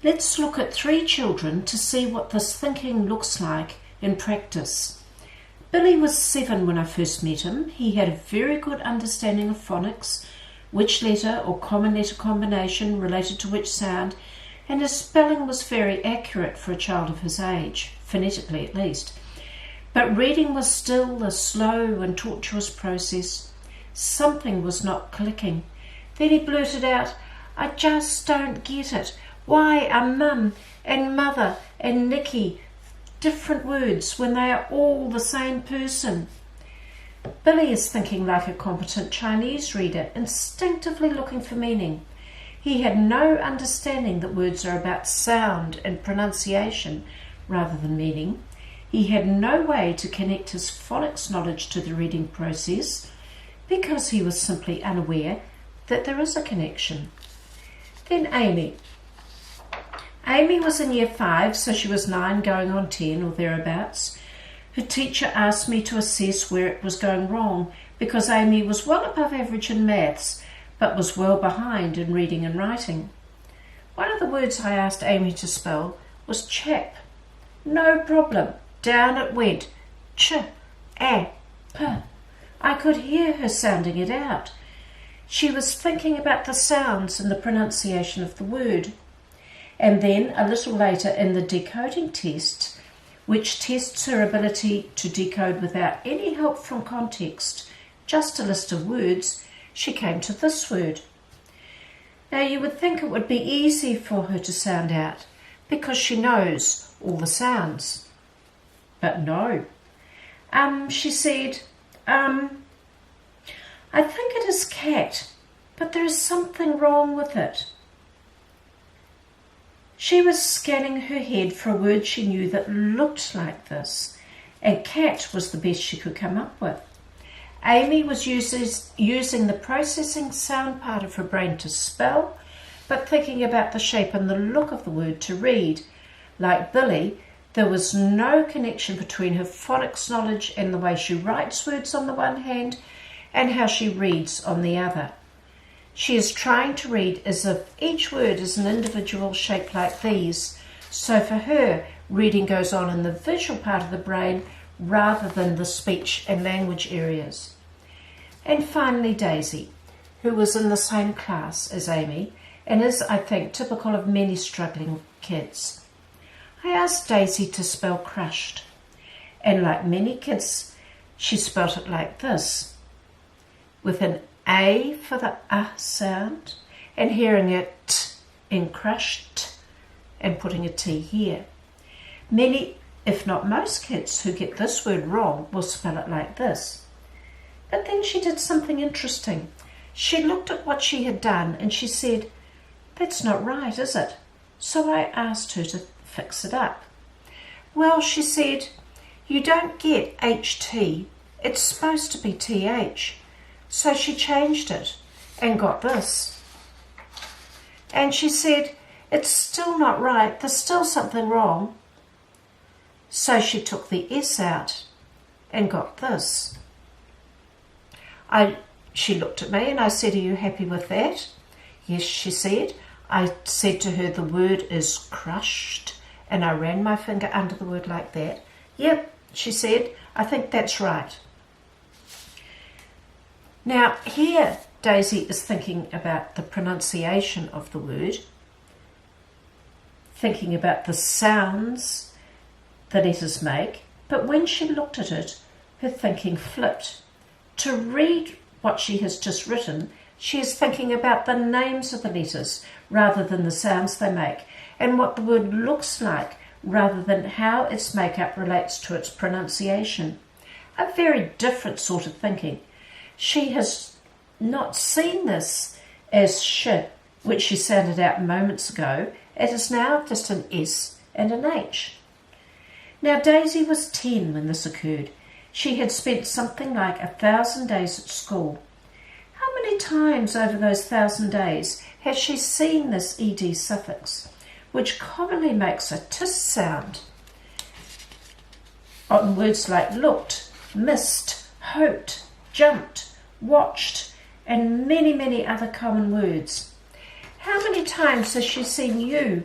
Let's look at 3 children to see what this thinking looks like in practice. Billy was 7 when I first met him. He had a very good understanding of phonics, which letter or common letter combination related to which sound, and his spelling was very accurate for a child of his age, phonetically at least. But reading was still a slow and tortuous process. Something was not clicking. Then he blurted out, "I just don't get it. Why are mum and mother and Nicky different words when they are all the same person?" Billy is thinking like a competent Chinese reader, instinctively looking for meaning. He had no understanding that words are about sound and pronunciation rather than meaning. He had no way to connect his phonics knowledge to the reading process because he was simply unaware that there is a connection. Then Amy. Amy was in year 5, so she was 9 going on 10 or thereabouts. Her teacher asked me to assess where it was going wrong because Amy was well above average in maths but was well behind in reading and writing. One of the words I asked Amy to spell was chap. No problem. Down it went. Ch-a-p. I could hear her sounding it out. She was thinking about the sounds and the pronunciation of the word. And then, a little later in the decoding test, which tests her ability to decode without any help from context, just a list of words, she came to this word. Now you would think it would be easy for her to sound out because she knows all the sounds. But no. She said, I think it is cat, but there is something wrong with it. She was scanning her head for a word she knew that looked like this, and cat was the best she could come up with. Amy was using the processing sound part of her brain to spell, but thinking about the shape and the look of the word to read. Like Billy, there was no connection between her phonics knowledge and the way she writes words on the one hand and how she reads on the other. She is trying to read as if each word is an individual shape like these, so for her, reading goes on in the visual part of the brain rather than the speech and language areas. And finally Daisy, who was in the same class as Amy and is, I think, typical of many struggling kids. I asked Daisy to spell crushed, and like many kids, she spelt it like this, with an A for the sound, and hearing it t in crushed, and putting a T here. Many, if not most kids who get this word wrong will spell it like this. But then she did something interesting. She looked at what she had done and she said, "That's not right, is it?" So I asked her to fix it up. "Well," she said, "you don't get HT. It's supposed to be TH." So she changed it and got this. And she said, "It's still not right. There's still something wrong." So she took the S out and got this. She looked at me and I said, "Are you happy with that?" "Yes," she said. I said to her, "The word is crushed," and I ran my finger under the word like that. "Yep," she said, "I think that's right." Now here Daisy is thinking about the pronunciation of the word, thinking about the sounds the letters make, but when she looked at it, her thinking flipped. To read what she has just written, she is thinking about the names of the letters rather than the sounds they make, and what the word looks like rather than how its makeup relates to its pronunciation. A very different sort of thinking. She has not seen this as sh, which she sounded out moments ago. It is now just an S and an H. Now Daisy was 10 when this occurred. She had spent something like 1,000 days at school. How many times over those 1,000 days has she seen this ed suffix, which commonly makes a tis sound on words like looked, missed, hoped, jumped, watched, and many, many other common words? How many times has she seen you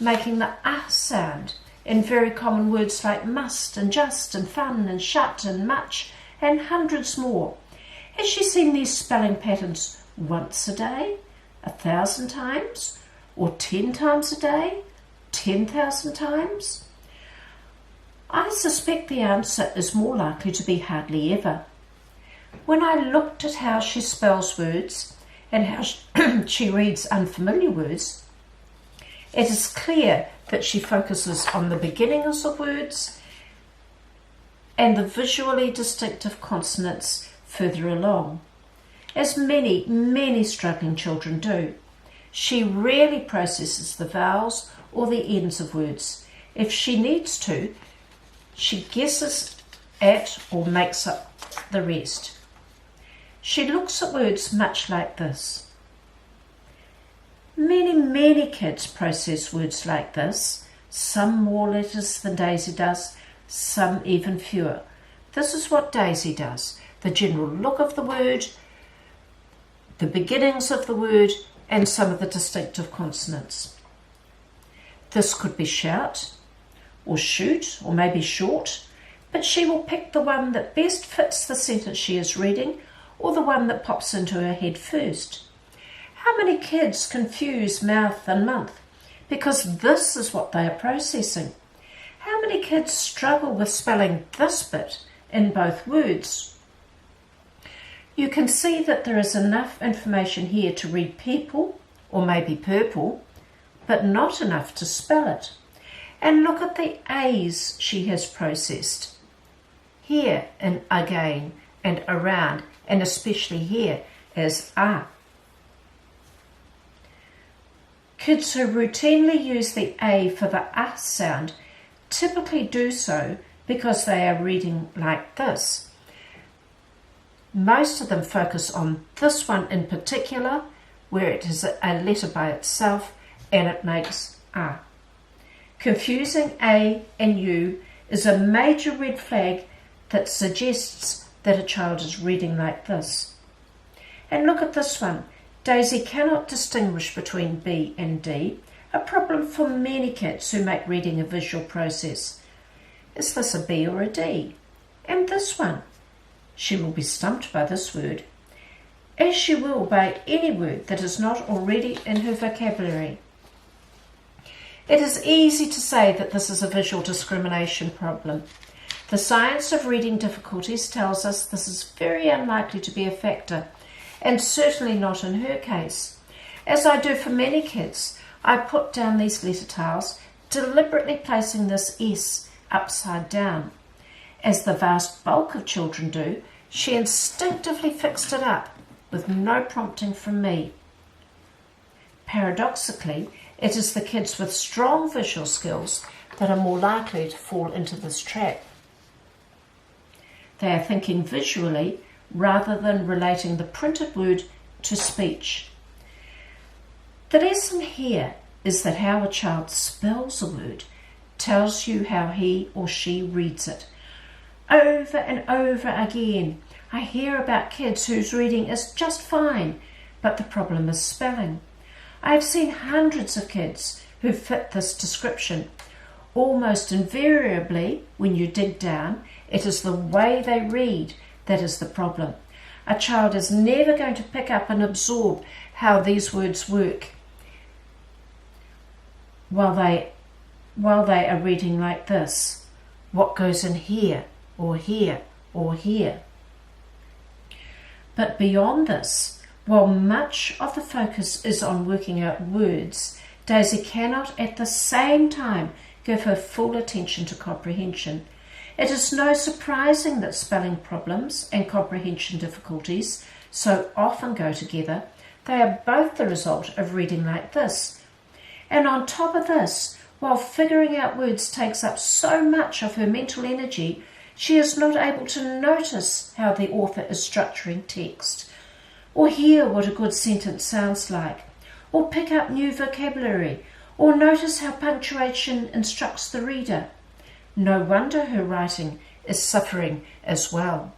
making the sound in very common words like must and just and fun and shut and much and hundreds more. Has she seen these spelling patterns once a day, 1,000 times, or 10 times a day, 10,000 times? I suspect the answer is more likely to be hardly ever. When I looked at how she spells words and how she reads unfamiliar words, it is clear that she focuses on the beginnings of words and the visually distinctive consonants further along, as many, many struggling children do. She rarely processes the vowels or the ends of words. If she needs to, she guesses at or makes up the rest. She looks at words much like this. Many, many kids process words like this, some more letters than Daisy does, some even fewer. This is what Daisy does: the general look of the word, the beginnings of the word, and some of the distinctive consonants. This could be shout, or shoot, or maybe short, but she will pick the one that best fits the sentence she is reading, or the one that pops into her head first. How many kids confuse mouth and month because this is what they are processing? How many kids struggle with spelling this bit in both words? You can see that there is enough information here to read people, or maybe purple, but not enough to spell it. And look at the A's she has processed. Here and again and around, and especially here as ah. Kids who routinely use the A for the ah sound typically do so because they are reading like this. Most of them focus on this one in particular, where it is a letter by itself and it makes ah. Confusing A and U is a major red flag that suggests that a child is reading like this. And look at this one. Daisy cannot distinguish between B and D, a problem for many kids who make reading a visual process. Is this a B or a D? And this one? She will be stumped by this word, as she will by any word that is not already in her vocabulary. It is easy to say that this is a visual discrimination problem. The science of reading difficulties tells us this is very unlikely to be a factor, and certainly not in her case. As I do for many kids, I put down these letter tiles, deliberately placing this S upside down. As the vast bulk of children do, she instinctively fixed it up with no prompting from me. Paradoxically, it is the kids with strong visual skills that are more likely to fall into this trap. They are thinking visually rather than relating the printed word to speech. The lesson here is that how a child spells a word tells you how he or she reads it. Over and over again, I hear about kids whose reading is just fine, but the problem is spelling. I have seen hundreds of kids who fit this description. Almost invariably, when you dig down, it is the way they read that is the problem. A child is never going to pick up and absorb how these words work while they are reading like this. What goes in here, or here, or here. But beyond this, while much of the focus is on working out words, Daisy cannot at the same time give her full attention to comprehension. It is no surprising that spelling problems and comprehension difficulties so often go together. They are both the result of reading like this. And on top of this, while figuring out words takes up so much of her mental energy, she is not able to notice how the author is structuring text, or hear what a good sentence sounds like, or pick up new vocabulary, or notice how punctuation instructs the reader. No wonder her writing is suffering as well.